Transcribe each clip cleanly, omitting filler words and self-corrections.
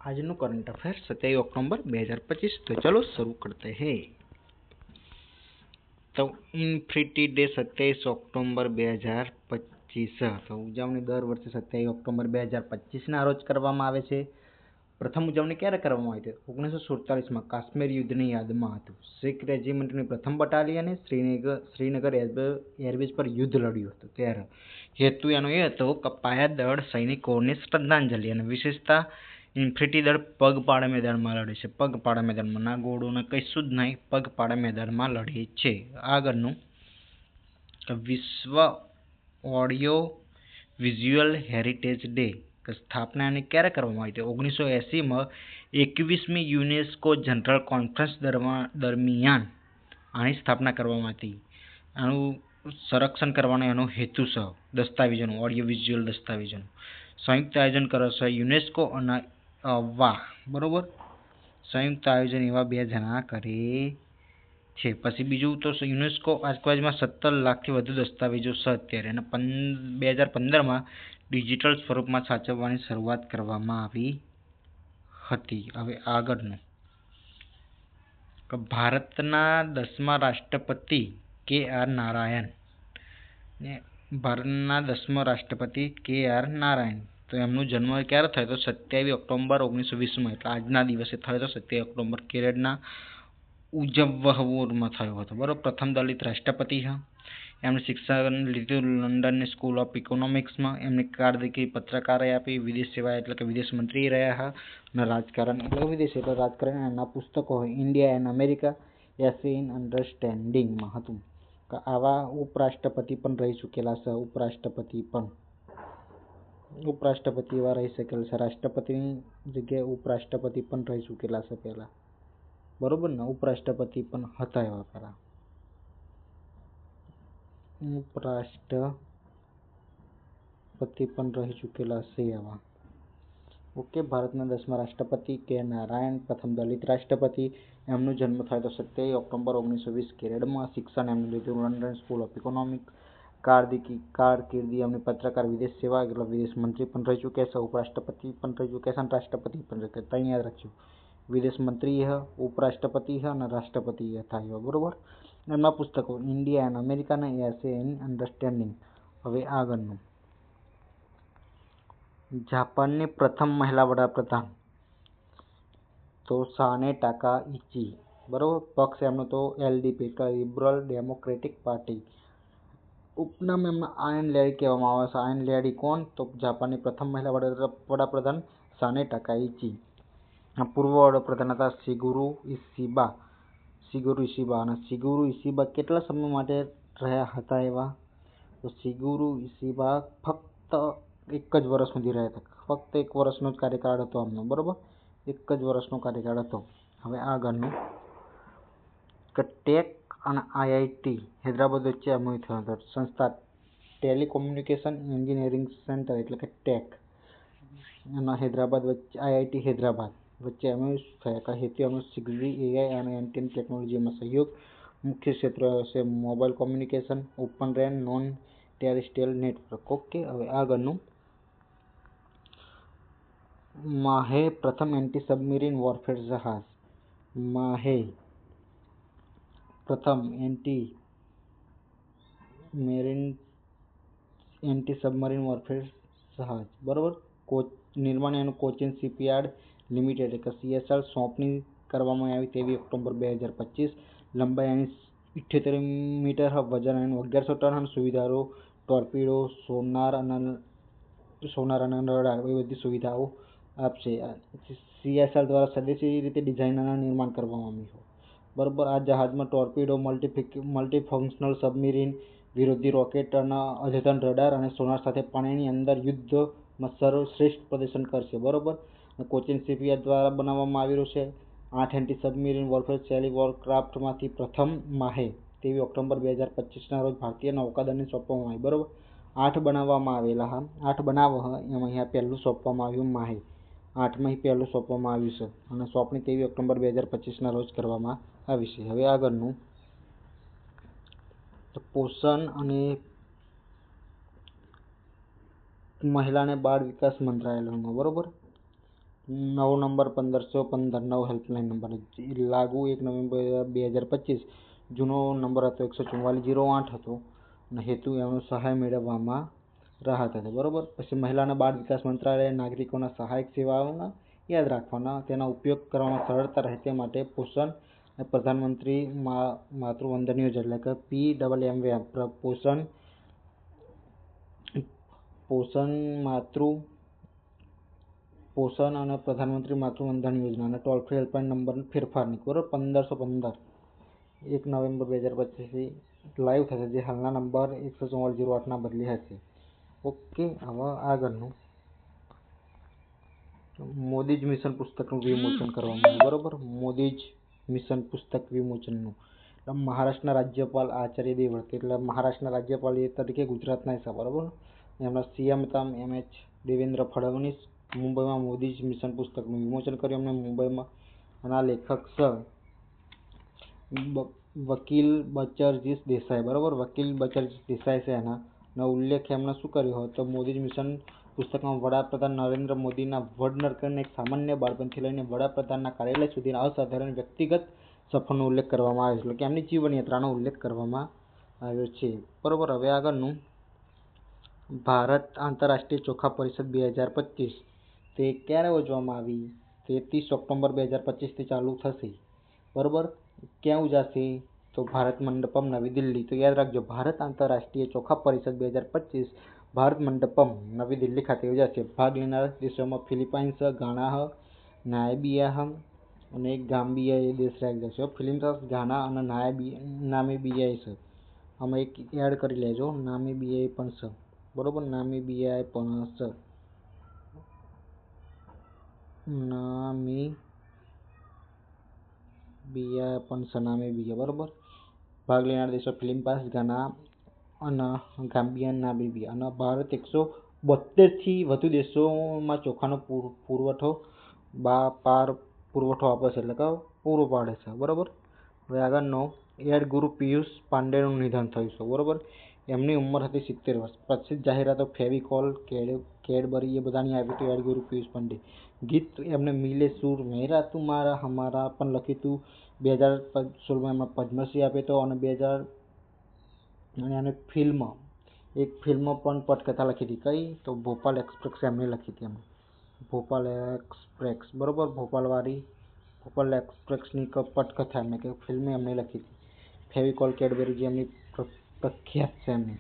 आज no current affair 27 अक्टूबर 2025। तो चलो शुरू करते हैं। तो इन्फिनिटी डे 27 अक्टूबर 2025 तो उजवणी दर वर्षे 27 अक्टूबर 2025 ना रोज કરવામાં આવે છે। પ્રથમ ઉજવણી ક્યારે કરવામાં આવી હતી? 1947 માં કાશ્મીર યુદ્ધની યાદમાં હતું। શીખ રેજિમેન્ટની પ્રથમ બટાલિયને શ્રીનગર એરબેઝ પર યુદ્ધ લડ્યું હતું ત્યારે હેતુ એનો એ હતો કે પાયા દળ સૈનિકોને શ્રદ્ધાંજલિ અને વિશેષતા ઇન્ફિનિટી દળ પગપાળા મેદાનમાં લડે છે। પગપાળા મેદાનમાં ના ગોળોને કશું જ નહીં, પગપાળા મેદાનમાં લડે છે। આગળનું વિશ્વ ઓડિયો વિઝ્યુઅલ હેરિટેજ ડે સ્થાપના એની ક્યારે કરવામાં આવી હતી? 1980માં 21મી યુનેસ્કો જનરલ કોન્ફરન્સ દરમિયાન આની સ્થાપના કરવામાં હતી। આનું સંરક્ષણ કરવાનો એનો હેતુ છે દસ્તાવેજોનું, ઓડિયો વિઝ્યુઅલ દસ્તાવેજોનું સંયુક્ત આયોજન કરે છે યુનેસ્કો અને વાહ બરોબર સંયુક્ત આયોજન એવા બે જણા કરે છે। પછી બીજું તો યુનેસ્કો આજકાલમાં 17 લાખથી વધુ દસ્તાવેજો છે અત્યારે અને 2015માં ડિજિટલ સ્વરૂપમાં સાચવવાની શરૂઆત કરવામાં આવી હતી। હવે આગળનું ભારતના 10મા રાષ્ટ્રપતિ KR નારાયણ, ભારતના 10મા રાષ્ટ્રપતિ KR નારાયણ તો એમનો જન્મ ક્યારે થયો તો 27 ઓક્ટોબર 1920માં એટલે આજના દિવસે થયો હતો 27 ઓક્ટોબર કેરળના ઉજ્જવરમાં થયો હતો બરાબર। પ્રથમ દલિત રાષ્ટ્રપતિ છે। એમણે શિક્ષણ લીધું લંડનની સ્કૂલ ઓફ ઇકોનોમિક્સમાં। એમની કારકિર્દી પત્રકારે આપી, વિદેશ સેવા એટલે કે વિદેશ મંત્રી રહ્યા અને રાજકારણ એટલે વિદેશ એટલે રાજકારણ। એના પુસ્તકો India and America, essay in અન્ડરસ્ટેન્ડિંગમાં હતું કે આવા ઉપરાષ્ટ્રપતિ પણ રહી ચૂકેલા છે। ઉપરાષ્ટ્રપતિ એવા રહી શકેલા છે, રાષ્ટ્રપતિની જગ્યાએ ઉપરાષ્ટ્રપતિ પણ રહી ચૂકેલા છે પહેલા બરોબર ને, ઉપરાષ્ટ્રપતિ પણ હતા એવા પહેલા ઉપરાષ્ટ્રપતિ પણ રહી ચૂકેલા છે એવા। ઓકે, ભારતના 10મા રાષ્ટ્રપતિ કે નારાયણ, પ્રથમ દલિત રાષ્ટ્રપતિ। એમનો જન્મ થયો તો 27 ઓક્ટોબર 1920 કેરળમાં। શિક્ષણ એમનું લીધું લંડન સ્કૂલ ઓફ ઇકોનોમિક્સ। કારકિર્દી એમની પત્રકાર, વિદેશ સેવા એટલે વિદેશ મંત્રી પણ રહી ચૂક્યા છે, ઉપરાષ્ટ્રપતિ પણ રહી ચૂક્યા છે અને રાષ્ટ્રપતિ પણ રહી ચૂક્યા। ત્યાં યાદ રાખજો વિદેશ મંત્રી હ, ઉપરાષ્ટ્રપતિ હ અને રાષ્ટ્રપતિ થાય બરોબર। એમના પુસ્તકો ઇન્ડિયા એન્ડ અમેરિકા અને એસે ઇન અન્ડરસ્ટેન્ડિંગ। હવે આગળનું જાપાનની પ્રથમ મહિલા વડાપ્રધાન તો સાને ટાકાઇચી બરોબર। પક્ષ એમનો તો LDP એટલે લિબરલ ડેમોક્રેટિક પાર્ટી। ઉપનામ એમના આયર્ન લેડી કહેવામાં આવે છે। આયર્ન લેડી કોણ? તો જાપાનની પ્રથમ મહિલા વડાપ્રધાન સાને ટાકાઇચી। પૂર્વ વડાપ્રધાન હતા શિગેરુ ઇશિબા અને શિગેરુ ઇશિબા કેટલા સમય માટે રહ્યા હતા એવા? તો શિગેરુ ઇશિબા ફક્ત 1 જ વર્ષ સુધી રહ્યા હતા। ફક્ત 1 વર્ષનો જ કાર્યકાળ હતો એમનો બરોબર, 1 જ વર્ષનો કાર્યકાળ હતો। હવે આગળનું કે ટેક અને IIT હૈદરાબાદ વચ્ચે એમનો થયો હતો સંસ્થા ટેલિકોમ્યુનિકેશન એન્જિનિયરિંગ સેન્ટર એટલે કે ટેક એના હૈદરાબાદ વચ્ચે IIT હૈદરાબાદ વચ્ચે એમનો થયા કે હેતુ એમનો 6G AI અને એન્ટેના ટેકનોલોજીમાં સહયોગ। મુખ્ય ક્ષેત્રો છે મોબાઈલ કોમ્યુનિકેશન, ઓપન રેન, નોન ટેરેસ્ટ્રિયલ નેટવર્ક। ઓકે, હવે આગળનું માહે પ્રથમ એન્ટી સબમરીન વોરફેર જહાજ। માહે પ્રથમ એન્ટી સબમરીન વોરફેર જહાજ બરોબર। નિર્માણ એનું કોચિન શિપયાર્ડ લિમિટેડ એટલે CSL સોંપણી કરવામાં આવી 23 ઓક્ટોબર 2025। લંબાઈ એની 78 મીટર, વજન એનું 1100 ટન અને સુવિધાઓ ટોર્પીડો, સોનાર અને રડાર એ બધી સુવિધાઓ આપશે। CSL દ્વારા સ્વદેશી રીતે ડિઝાઇન અને નિર્માણ કરવામાં આવ્યું બરોબર। આ જહાજમાં ટોર્પીડો, મલ્ટીફંક્શનલ સબમરીન, વિરોધી રોકેટ અને અદ્યતન રડાર અને સોનાર સાથે પાણીની અંદર યુદ્ધમાં સર્વશ્રેષ્ઠ પ્રદર્શન કરશે બરોબર। કોચિન શિપયાર્ડ દ્વારા બનાવવામાં આવેલું છે। 8 એન્ટી સબમરીન વોરફેર શૈલી વોરક્રાફ્ટમાંથી પ્રથમ માહે 23 ઓક્ટોબર 2025ના રોજ ભારતીય નૌકાદળને સોંપવામાં આવી બરોબર। 8 બનાવવામાં આવેલા હા, 8 બનાવો એમાં અહીંયા પહેલું સોંપવામાં આવ્યું માહે, 8માંથી પહેલું સોંપવામાં આવ્યું છે અને સોંપણી 23 ઓક્ટોબર 2025ના રોજ કરવામાં આવી છે। હવે આગળનું પોષણ અને મહિલા અને બાળ વિકાસ મંત્રાલયમાં બરોબર। નવો નંબર 1515 નવો હેલ્પલાઇન નંબર લાગુ 1 નવેમ્બર 2025. જૂનો નંબર હતો 14408 હતો અને હેતુ એમનો સહાય મેળવવામાં રાહત હતી. બરોબર. પછી મહિલા અને બાળ વિકાસ મંત્રાલય નાગરિકોના સહાયક સેવાઓના યાદ રાખવાના, તેના ઉપયોગ કરવામાં સરળતા રહે તે માટે પોષણ અને પ્રધાનમંત્રી માતૃવંદન યોજના એટલે કે PMMY પોષણ અને પ્રધાનમંત્રી માતૃવંદન યોજના અને ટોલ ફ્રી હેલ્પલાઇન નંબર ફેરફારની. બરોબર. 1515 1 નવેમ્બર 2025 લાઈવ થશે, જે હાલના નંબર 14408 બદલી હશે. ઓકે. હવે આગળનું મોદી જ મિશન પુસ્તકનું વિમોચન કરવામાં આવ્યું. બરોબર. મોદી જ મિશન પુસ્તક વિમોચનનું મહારાષ્ટ્રના રાજ્યપાલ આચાર્ય દેવવ્રત, એટલે મહારાષ્ટ્રના રાજ્યપાલ એ તરીકે ગુજરાતના છે. બરોબર. એમના સીએમ હતા MH દેવેન્દ્ર ફડણવીસ. મુંબઈમાં મોદી જ મિશન પુસ્તકનું વિમોચન કર્યું. એમને મુંબઈમાં આના લેખક છે વકીલ બચરજી દેસાઈ. બરોબર. વકીલ બચરજી દેસાઈ છે એના ઉલ્લેખ એમણે શું કર્યો હોય તો મોદી જ મિશન પુસ્તકમાં વડાપ્રધાન નરેન્દ્ર મોદીના વડનગરને એક સામાન્ય બાળપણથી લઈને વડાપ્રધાનના કાર્યાલય સુધીના અસાધારણ વ્યક્તિગત સફરનો ઉલ્લેખ કરવામાં આવ્યો છે. એટલે કે એમની જીવનયાત્રાનો ઉલ્લેખ કરવામાં આવ્યો છે. બરોબર. હવે આગળનું ભારત આંતરરાષ્ટ્રીય ચોખા પરિષદ 2025 તે ક્યારે યોજવામાં આવી? તે 30 ઓક્ટોબર 2025થી ચાલુ થશે. બરોબર. ક્યાં ઉજાશે? તો ભારત મંડપમ નવી દિલ્હી. તો યાદ રાખજો, ભારત આંતરરાષ્ટ્રીય ચોખા પરિષદ 2025 ભારત મંડપમ નવી દિલ્હી ખાતે યોજાશે. ભાગ લેનાર દેશોમાં ફિલિપાઇન્સ, ગાના, નામિબિયા અને ગામ્બિયા એ દેશ રહી જશે. ફિલિપાઇન્સ, ગાના અને નામિબિયા છે. આમાં એક એડ કરી લેજો, નામિબિયા પણ છે. બરોબર. નામિબિયા પણ છે. નામિબિયા. બરોબર. ભાગ લેનાર દેશો ફિલિપાઇન્સ, ગાના અને ગામ્બિયા, નામિબિયા. અને ભારત 172 થી વધુ દેશોમાં ચોખાનો પુરવઠો આપે છે, એટલે કે પૂરો પાડે છે. બરોબર. હવે આગળનો એડ ગુરુ પિયુષ પાંડેનું નિધન થયું છે. બરોબર. એમની ઉંમર હતી 70 વર્ષ. પ્રસિદ્ધ જાહેરાતો ફેવિકોલ, કેડબરી એ બધાની આવી હતી. એડ ગુરુ પિયુષ પાંડે. ગીત એમને મિલે સુર મેરા તુમ્હારા હમારા પણ લખ્યું હતું. 2016માં એમને પદ્મશ્રી આપ્યો હતો અને 2000 અને એને એક ફિલ્મ પણ પટકથા લખી હતી. કઈ? તો ભોપાલ એક્સપ્રેસ એમને લખી હતી. એમને ભોપાલ એક્સપ્રેસ. બરોબર. ભોપાલ એક્સપ્રેસની પટકથા એમને કે ફિલ્મ એમને લખી હતી. ફેવિકોલ, કેડબરી જે એમની પ્રખ્યાત છે એમની.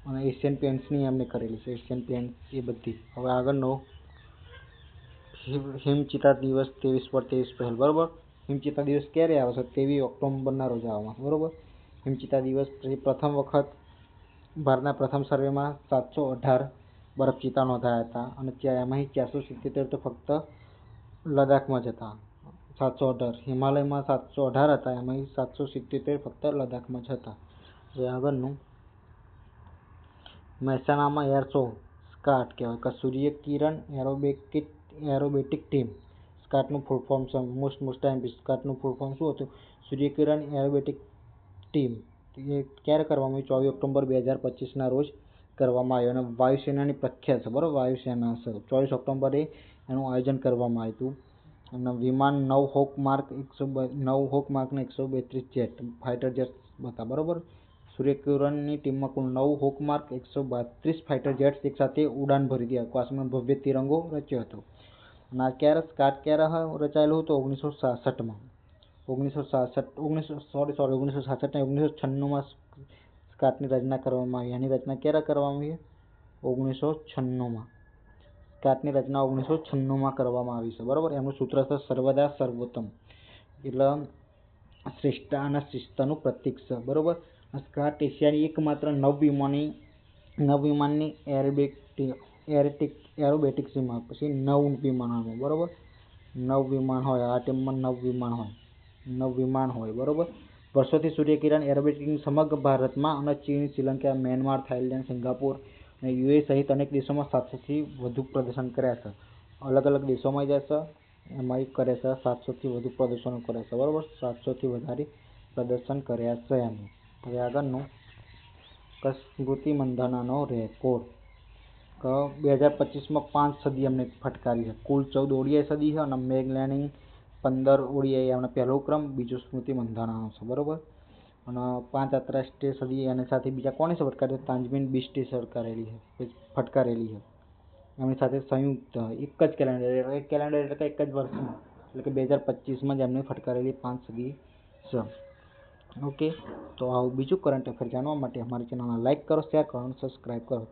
અને એશિયન પેન્ટ્સની એમને કરેલી છે. એશિયન પેન્ટ્સ એ બધી. હવે આગળનો હિમચિતા દિવસ 23/23 પહેલ. બરોબર. હિમચિતા દિવસ ક્યારે આવે છે? 23 ઓક્ટોબરના રોજ આવવામાં. બરોબર. હિમચિતા દિવસ પ્રથમ વખત ભારતના પ્રથમ સર્વેમાં 718 બરફચીતા નોંધાયા હતા અને એમાંથી 477 તો ફક્ત લદ્દાખમાં જ હતા. 718 હિમાલયમાં 718 હતા, એમાંથી 777 ફક્ત લદ્દાખમાં જ હતા. હવે આગળનું મહેસાણામાં એર શો સ્કાટ કહેવાય કે સૂર્યકિરણ એરોબેટિક ટીમ. સ્કાટનું ફૂલ ફોર્મ છે મોસ્ટ ટાઈમ સ્કાટનું ફૂલ ફોર્મ શું હતું? સૂર્યકિરણ એરોબેટિક ટીમ. એ ક્યારે કરવામાં આવી? 24 ઓક્ટોબર 2025ના રોજ કરવામાં આવ્યું અને વાયુસેનાની પ્રખ્યાત છે. બરાબર. વાયુસેના છે. 24 ઓક્ટોબરે એનું આયોજન કરવામાં આવ્યું હતું અને વિમાન 9 hoc mark 132 jet fighter jets હતા. બરાબર. સૂર્યકિરણની ટીમમાં કુલ 9 હોક માર્ક 132 ફાઇટર જેટ્સ એકસાથે ઉડાન ભરી હતી. આકાશમાં ભવ્ય તિરંગો રચ્યો હતો. અને આ સ્કાટ ક્યારે રચાયેલું હતું? 1966માં. 1996માં સ્કાટની રચના કરવામાં આવી. એની રચના ક્યારે કરવામાં આવી? 1996માં. સ્કાટની રચના 1996માં કરવામાં આવી છે. બરાબર. એમનું સૂત્ર છે સર્વદા સર્વોત્તમ, એટલે શ્રેષ્ઠતા અને શિસ્તનું પ્રતીક છે. બરાબર. સ્કાટ એશિયાની એકમાત્ર નવવિમાનની એરોબેટિક સીમા. પછી 9 વિમાન. બરાબર. 9 વિમાન હોય આ ટીમમાં. 9 વિમાન હોય. બરાબર. વર્ષોથી સૂર્યકિરણ એરોબેટિક્સ સમગ્ર ભારતમાં અને ચીન, શ્રીલંકા, મ્યાનમાર, થાઇલેન્ડ, સિંગાપુર અને યુએ સહિત અનેક દેશોમાં 700થી વધુ પ્રદર્શન કર્યા છે. અલગ અલગ દેશોમાં જાય છે એમાં કરે છે. 700થી વધુ પ્રદર્શનો કરે છે. બરાબર. 700થી વધારે પ્રદર્શન કર્યા છે એમને. હવે આગળનું સ્મૃતિ મંધાનાનો રેકોર્ડ. કે 2025માં 5 સદી એમને ફટકારી છે. કુલ 14 ઓડીઆઈ સદી છે અને મેગ લેનિંગ 15 ઓડીઆઈ એમનો પહેલો ક્રમ, બીજો સ્મૃતિ મંધાનાનો છે, બરોબર. અને 5 આંતરરાષ્ટ્રીય સદી એની સાથે બીજા કોને છે ફટકારી? તાજબીન બિસ્ટે ફટકારેલી છે. એમની સાથે સંયુક્ત એક જ કેલેન્ડર એટલે કે એક જ વર્ષમાં એટલે કે 2025માં જ એમને ફટકારેલી 5 સદી છે. ઓકે, તો આવું બીજું કરંટ અફેર જાણવા માટે અમારી ચેનલને લાઈક કરો, શેર કરો અને સબસ્ક્રાઈબ કરો.